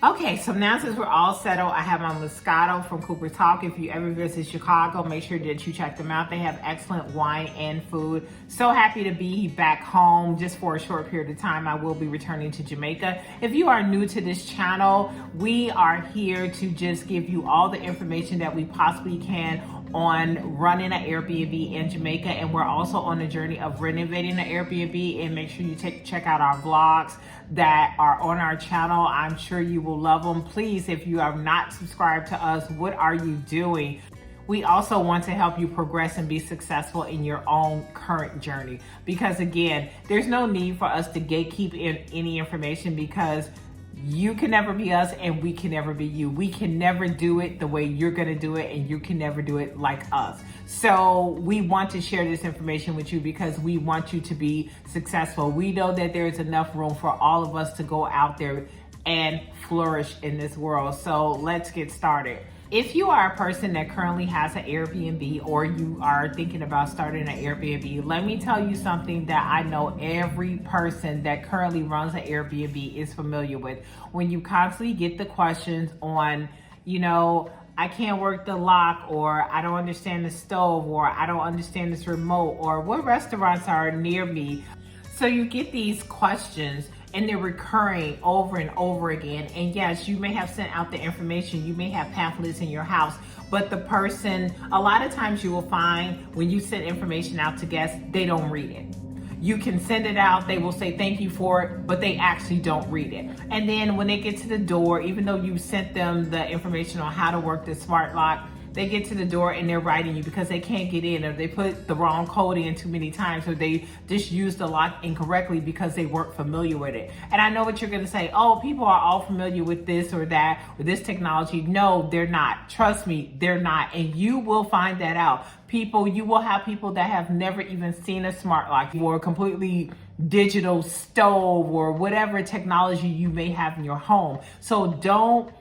Okay, so now since we're all settled, I have my Moscato from Cooper Talk. If you ever visit Chicago, make sure that you check them out. They have excellent wine and food. So happy to be back home just for a short period of time. I will be returning to Jamaica. If you are new to this channel, we are here to just give you all the information that we possibly can on running an Airbnb in Jamaica, and we're also on the journey of renovating an Airbnb. And make sure you check out our vlogs that are on our channel. I'm sure you will love them. Please, if you are not subscribed to us, what are you doing? We also want to help you progress and be successful in your own current journey, because again, there's no need for us to gatekeep in any information, because you can never be us and we can never be you. We can never do it the way you're gonna do it, and you can never do it like us. So we want to share this information with you because we want you to be successful. We know that there's enough room for all of us to go out there and flourish in this world. So let's get started. If you are a person that currently has an Airbnb, or you are thinking about starting an Airbnb, let me tell you something that I know every person that currently runs an Airbnb is familiar with. When you constantly get the questions on, I can't work the lock, or I don't understand the stove, or I don't understand this remote, or what restaurants are near me. So you get these questions and they're recurring over and over again. And yes, you may have sent out the information, you may have pamphlets in your house, but the person, a lot of times you will find when you send information out to guests, they don't read it. You can send it out, they will say thank you for it, but they actually don't read it. And then when they get to the door, even though you sent them the information on how to work the smart lock, they get to the door and they're writing you because they can't get in, or they put the wrong code in too many times, or they just used the lock incorrectly because they weren't familiar with it. And I know what you're gonna say, oh, people are all familiar with this or that, or this technology. No, they're not. Trust me, they're not. And you will find that out. You will have people that have never even seen a smart lock, or a completely digital stove, or whatever technology you may have in your home. So don't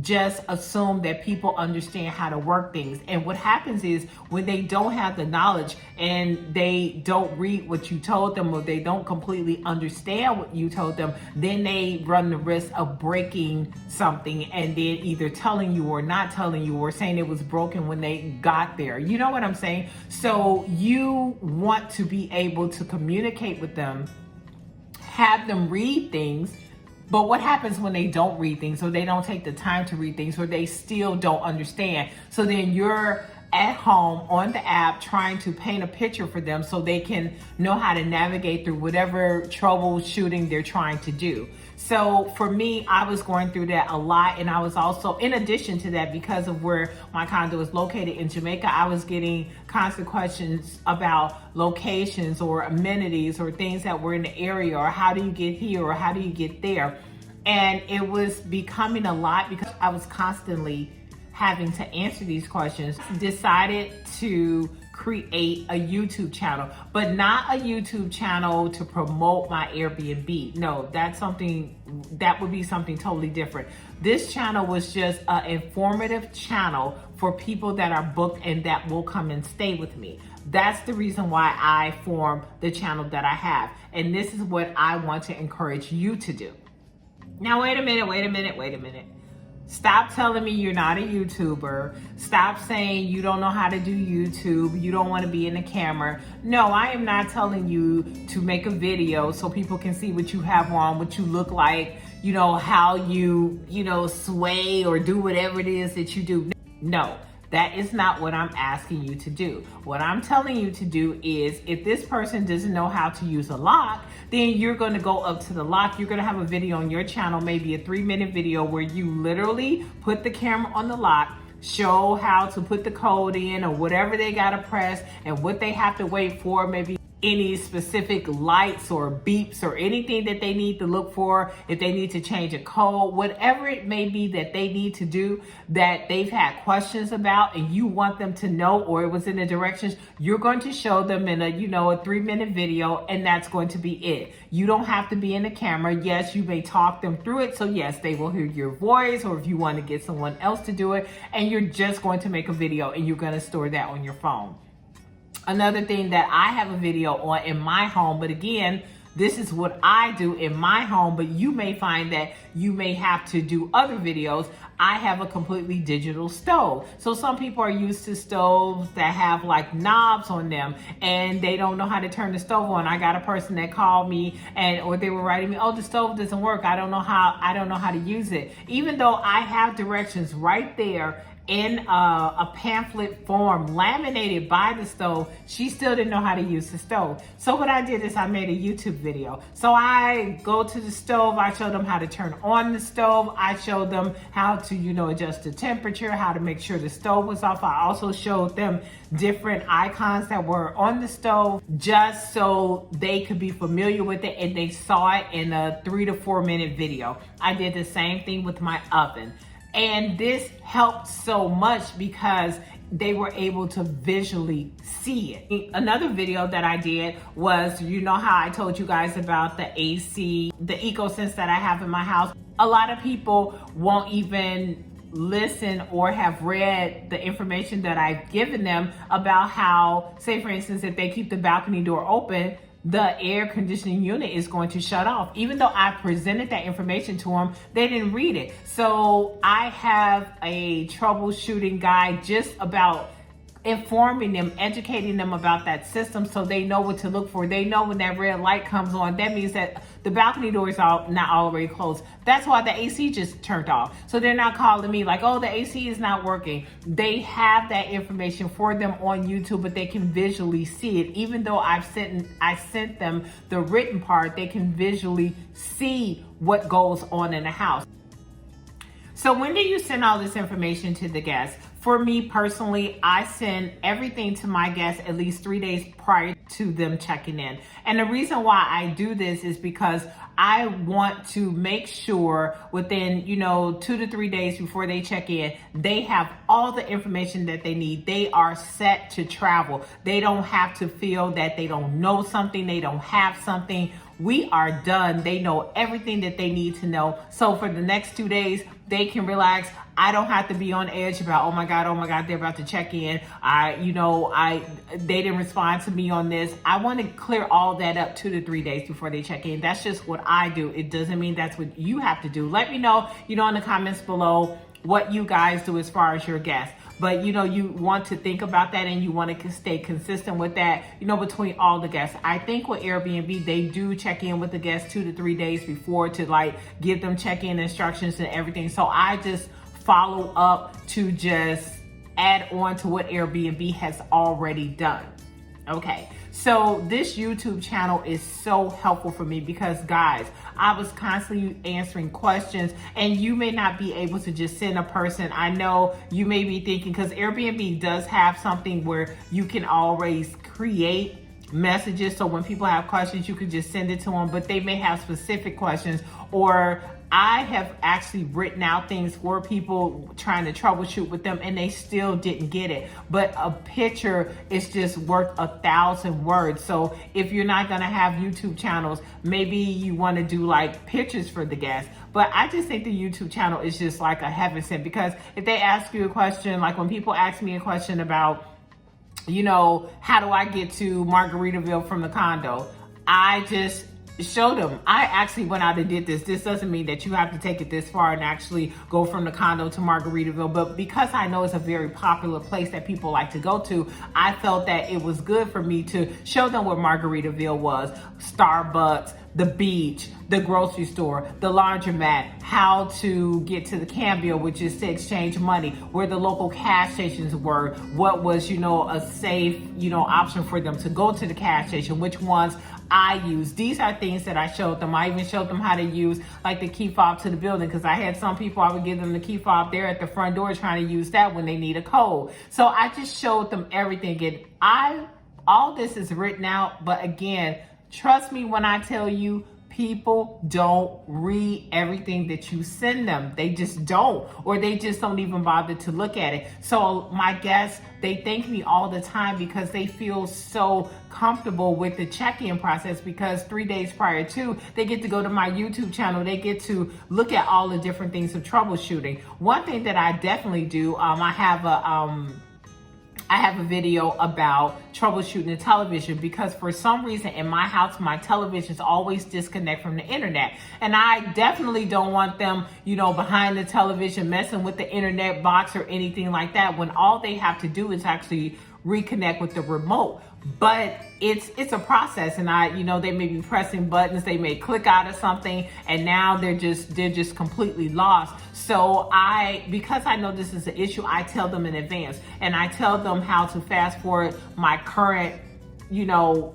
just assume that people understand how to work things. And what happens is, when they don't have the knowledge and they don't read what you told them, or they don't completely understand what you told them, then they run the risk of breaking something and then either telling you or not telling you, or saying it was broken when they got there. You know what I'm saying? So you want to be able to communicate with them, have them read things. But what happens when they don't read things, or they don't take the time to read things, or they still don't understand? So then you're at home on the app trying to paint a picture for them so they can know how to navigate through whatever troubleshooting they're trying to do. So for me, I was going through that a lot. And I was also, in addition to that, because of where my condo is located in Jamaica, I was getting constant questions about locations or amenities or things that were in the area, or how do you get here, or how do you get there? And it was becoming a lot because I was constantly having to answer these questions. Decided to create a YouTube channel, but not a YouTube channel to promote my Airbnb. No, that would be something totally different. This channel was just an informative channel for people that are booked and that will come and stay with me. That's the reason why I formed the channel that I have. And this is what I want to encourage you to do. Now, wait a minute. Stop telling me you're not a YouTuber. Stop saying you don't know how to do YouTube. You don't want to be in the camera. No, I am not telling you to make a video so people can see what you have on, what you look like, how you, sway or do whatever it is that you do. No, that is not what I'm asking you to do. What I'm telling you to do is, if this person doesn't know how to use a lock, then you're going to go up to the lock. You're going to have a video on your channel, maybe a 3-minute video, where you literally put the camera on the lock, show how to put the code in, or whatever they got to press, and what they have to wait for, maybe any specific lights or beeps or anything that they need to look for, if they need to change a code, whatever it may be that they need to do that they've had questions about and you want them to know, or it was in the directions, you're going to show them in a 3-minute video, and that's going to be it. You don't have to be in the camera. Yes, you may talk them through it. So yes, they will hear your voice, or if you want to get someone else to do it, and you're just going to make a video and you're going to store that on your phone. Another thing that I have a video on in my home, but again, This is what I do in my home, but you may find that you may have to do other videos. I have a completely digital stove. So some people are used to stoves that have like knobs on them and they don't know how to turn the stove on. I got a person that called me or they were writing me, oh, the stove doesn't work. I don't know how to use it. Even though I have directions right there in a pamphlet form laminated by the stove, she still didn't know how to use the stove. So what I did is I made a YouTube video. So I go to the stove, I show them how to turn on the stove, I showed them how to, adjust the temperature, how to make sure the stove was off. I also showed them different icons that were on the stove just so they could be familiar with it, and they saw it in a 3 to 4 minute video. I did the same thing with my oven. And this helped so much because they were able to visually see it. Another video that I did was, how I told you guys about the AC, the EcoSense that I have in my house. A lot of people won't even listen or have read the information that I've given them about how, say for instance, if they keep the balcony door open, the air conditioning unit is going to shut off. Even though I presented that information to them, they didn't read it. So I have a troubleshooting guide just about informing them, educating them about that system so they know what to look for. They know when that red light comes on, that means that the balcony door is not already closed. That's why the AC just turned off. So they're not calling me like, oh, the AC is not working. They have that information for them on YouTube, but they can visually see it. Even though I sent them the written part, they can visually see what goes on in the house. So when do you send all this information to the guests? For me personally, I send everything to my guests at least 3 days prior to them checking in. And the reason why I do this is because I want to make sure within, 2 to 3 days before they check in, they have all the information that they need. They are set to travel. They don't have to feel that they don't know something, they don't have something. We are done. They know everything that they need to know. So for the next 2 days, they can relax. I don't have to be on edge about, oh my God, they're about to check in. They didn't respond to me on this. I want to clear all that up 2 to 3 days before they check in. That's just what I do. It doesn't mean that's what you have to do. Let me know, in the comments below what you guys do as far as your guests. But, you want to think about that and you want to stay consistent with that, between all the guests. I think with Airbnb, they do check in with the guests 2 to 3 days before to give them check-in instructions and everything. So I just follow up to just add on to what Airbnb has already done. Okay, so this YouTube channel is so helpful for me because, guys, I was constantly answering questions, and you may not be able to just send a person. I know you may be thinking, because Airbnb does have something where you can always create messages, so when people have questions, you can just send it to them, but they may have specific questions, or I have actually written out things for people trying to troubleshoot with them and they still didn't get it. But a picture is just worth 1,000 words. So if you're not gonna have YouTube channels, maybe you wanna do pictures for the guests. But I just think the YouTube channel is just like a heaven sent, because if they ask you a question, like when people ask me a question about, how do I get to Margaritaville from the condo? I just show them. I actually went out and did this. This doesn't mean that you have to take it this far and actually go from the condo to Margaritaville, but because I know it's a very popular place that people like to go to, I felt that it was good for me to show them what Margaritaville was: Starbucks, the beach, the grocery store, the laundromat, how to get to the Cambio, which is to exchange money, where the local cash stations were, what was, a safe, option for them to go to the cash station, which ones I use. These are things that I showed them. I even showed them how to use the key fob to the building, because I had some people, I would give them the key fob there at the front door trying to use that when they need a code. So I just showed them everything. And all this is written out, but again, trust me when I tell you, people don't read everything that you send them. They just don't, or they just don't even bother to look at it. So my guests, they thank me all the time because they feel so comfortable with the check-in process, because 3 days prior to, they get to go to my YouTube channel. They get to look at all the different things of troubleshooting. One thing that I definitely do, I I have a video about troubleshooting the television, because for some reason in my house, my televisions always disconnect from the internet. And I definitely don't want them, behind the television messing with the internet box or anything like that, when all they have to do is actually reconnect with the remote. But it's a process, and they may be pressing buttons, they may click out of something, and now they're just completely lost. So because I know this is an issue, I tell them in advance, and I tell them how to fast forward my current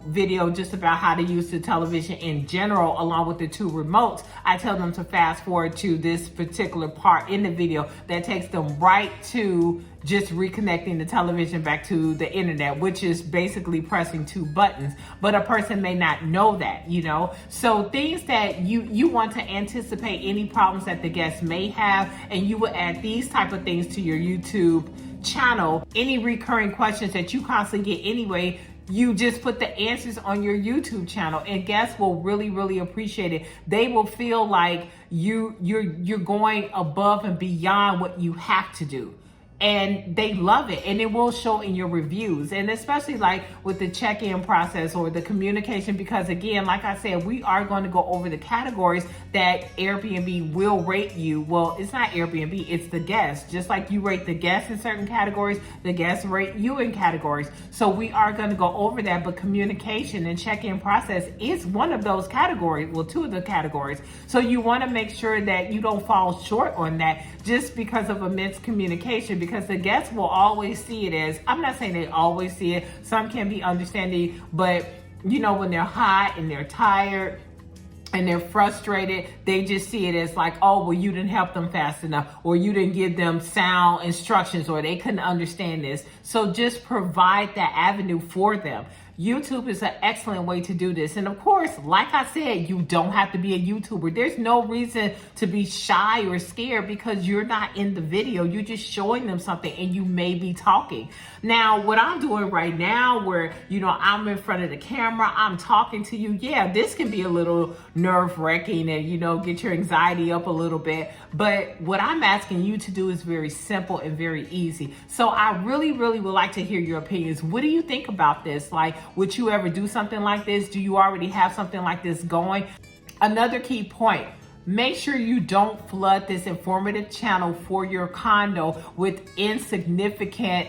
video just about how to use the television in general, along with the 2 remotes. I tell them to fast forward to this particular part in the video that takes them right to just reconnecting the television back to the internet, which is basically pressing 2 buttons. But a person may not know that, So things that you want to anticipate any problems that the guests may have, and you will add these type of things to your YouTube channel. Any recurring questions that you constantly get anyway, you just put the answers on your YouTube channel, and guests will really, really appreciate it. They will feel like you're going above and beyond what you have to do. And they love it, and it will show in your reviews, and especially like with the check-in process or the communication, because again, like I said, we are going to go over the categories that Airbnb will rate you. Well, it's not Airbnb, it's the guests. Just like you rate the guests in certain categories, the guests rate you in categories. So we are going to go over that, but communication and check-in process is one of those categories, well, 2 of the categories. So you want to make sure that you don't fall short on that just because of a miscommunication, because the guests will always see it as, I'm not saying they always see it, some can be understanding, but when they're hot and they're tired and they're frustrated, they just see it as like, oh, well, you didn't help them fast enough, or you didn't give them sound instructions, or they couldn't understand this. So just provide that avenue for them. YouTube is an excellent way to do this. And of course, like I said, you don't have to be a YouTuber. There's no reason to be shy or scared, because you're not in the video. You're just showing them something, and you may be talking. Now, what I'm doing right now, where, I'm in front of the camera, I'm talking to you. Yeah, this can be a little nerve-wracking and, get your anxiety up a little bit. But what I'm asking you to do is very simple and very easy. So I really, really would like to hear your opinions. What do you think about this? Like, would you ever do something like this? Do you already have something like this going? Another key point, make sure you don't flood this informative channel for your condo with insignificant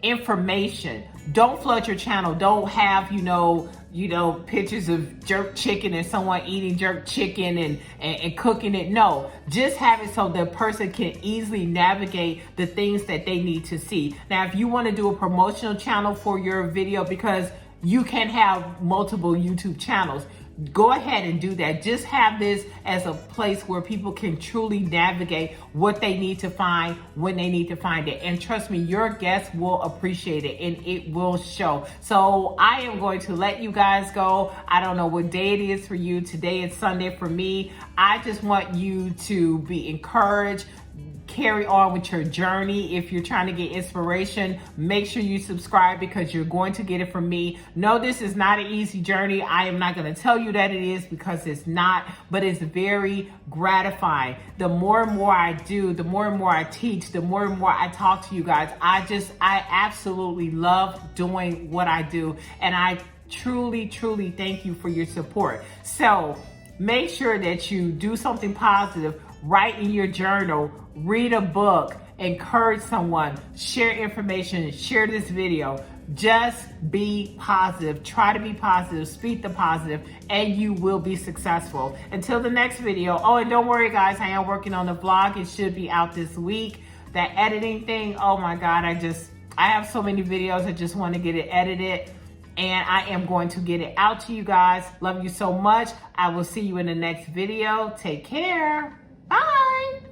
information. Don't flood your channel. Don't have, pictures of jerk chicken and someone eating jerk chicken and cooking it. No, just have it so the person can easily navigate the things that they need to see. Now, if you want to do a promotional channel for your video, because you can have multiple YouTube channels, go ahead and do that. Just have this as a place where people can truly navigate what they need to find when they need to find it. And trust me, your guests will appreciate it, and it will show. So I am going to let you guys go. I don't know what day it is for you. Today is Sunday for me. I just want you to be encouraged. Carry on with your journey. If you're trying to get inspiration, make sure you subscribe, because you're going to get it from me. No, this is not an easy journey. I am not going to tell you that it is, because it's not, but it's very gratifying. The more and more I do, the more and more I teach, the more and more I talk to you guys. I absolutely love doing what I do, and I truly, truly thank you for your support. So make sure that you do something positive. Write in your journal, read a book, encourage someone, share information, share this video. Just be positive. Try to be positive, speak the positive, and you will be successful. Until the next video. Oh, and don't worry, guys, I am working on the vlog. It should be out this week. That editing thing, oh my God, I have so many videos. I just want to get it edited, and I am going to get it out to you guys. Love you so much. I will see you in the next video. Take care. Bye.